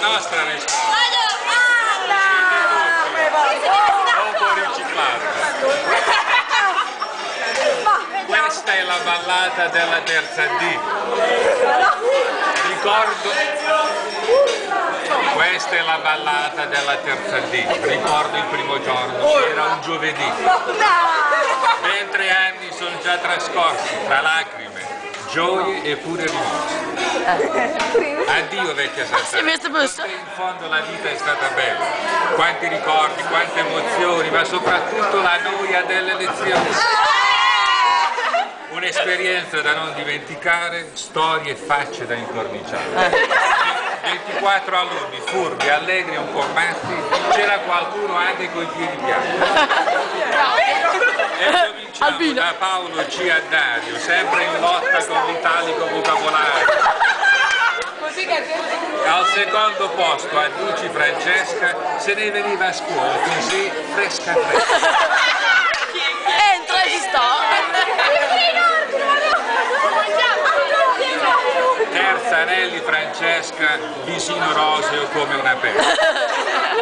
nostra risposta. Dopo riciclato. Questa è la ballata della terza D. Ricordo. Questa è la ballata della terza D. Ricordo il primo giorno, era un giovedì. Ben 3 anni sono già trascorsi tra lacrime, gioie e pure rimorsi. Addio vecchia Santa. In fondo la vita è stata bella. Quanti ricordi, quante emozioni, ma soprattutto la noia delle lezioni. Un'esperienza da non dimenticare, storie e facce da incorniciare. 24 alunni, furbi, allegri e un po' matti, c'era qualcuno anche coi piedi piani. E cominciamo da Paolo C. a Dario, sempre in lotta con l'italico vocabolario. Al secondo posto a Duci Francesca se ne veniva a scuola così fresca fresca. Entra e ci sta. Terza Anelli Francesca, visino roseo come una perla.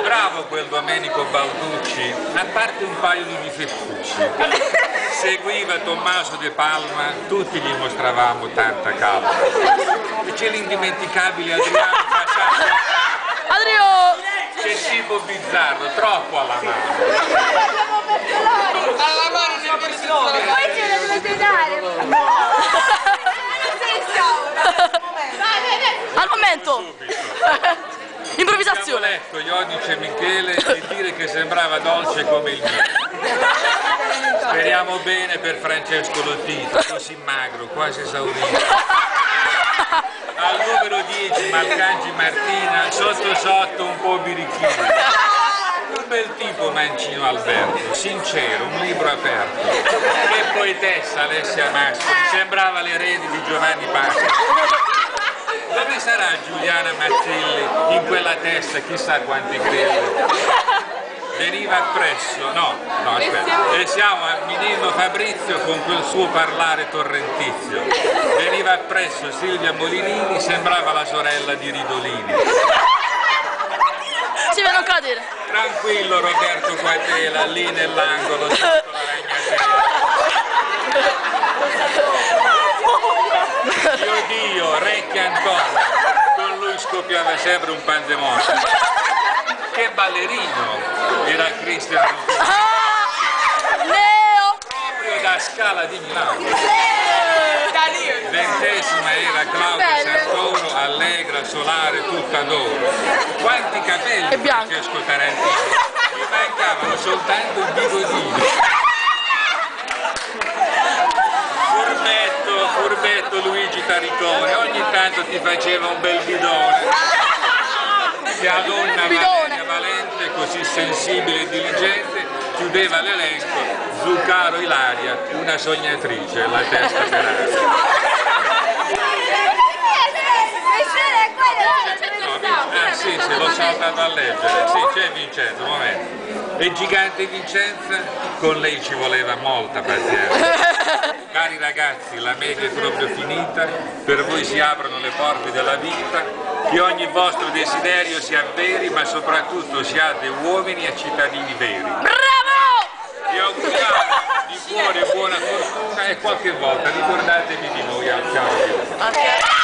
Bravo quel Domenico Balducci, a parte un paio di difettucci. Seguiva Tommaso De Palma, tutti gli mostravamo tanta calma. E c'è l'indimenticabile Adriano Facciano. C'è tipo bizzarro, troppo alla mano. Alla mano nel versione. Poi ce la dovete dare. Al momento. Improvvisazione. Abbiamo letto Ionice Michele e dire che sembrava dolce come il mio. Speriamo bene per Francesco Lotito, così magro, quasi esaurito. Al numero 10 Malcangi Martina, sotto sotto un po' birichino. Un bel tipo Mancino Alberto, sincero, un libro aperto. Che poetessa Alessia Mastri, sembrava l'erede di Giovanni Pasqua. Dove sarà Giuliana Mazzilli in quella testa, chissà quanti grilli? Veniva appresso, aspetta, e siamo a Minino Fabrizio con quel suo parlare torrentizio. Veniva appresso Silvia Molinini, sembrava la sorella di Ridolini. Si vedono cadere. Tranquillo Roberto Quatela, lì nell'angolo sotto la ragnatela. Dio, Recchi Antonio, con lui scoppiava sempre un pandemonio. Che ballerino era Cristian Leo! proprio da Scala di Milano. 20ª era Claudia Santoro, allegra, solare, tutta d'oro. Quanti capelli Francesco Tarantino, mi mancavano soltanto il bigodino. Furbetto Luigi Taricone, ogni tanto ti faceva un bel bidone. La donna Valeria Valente, così sensibile e diligente, chiudeva l'elenco, Zuccaro Ilaria, una sognatrice, la testa per aria. Sì, l'ho saltato a leggere, sì, c'è Vincenzo, un momento. E Gigante Vincenza, con lei ci voleva molta pazienza. Cari ragazzi, la media è proprio finita, per voi si aprono le porte della vita, che ogni vostro desiderio sia veri, ma soprattutto siate uomini e cittadini veri. Bravo! Vi auguriamo di cuore buona fortuna e qualche volta ricordatevi di noi al ciao.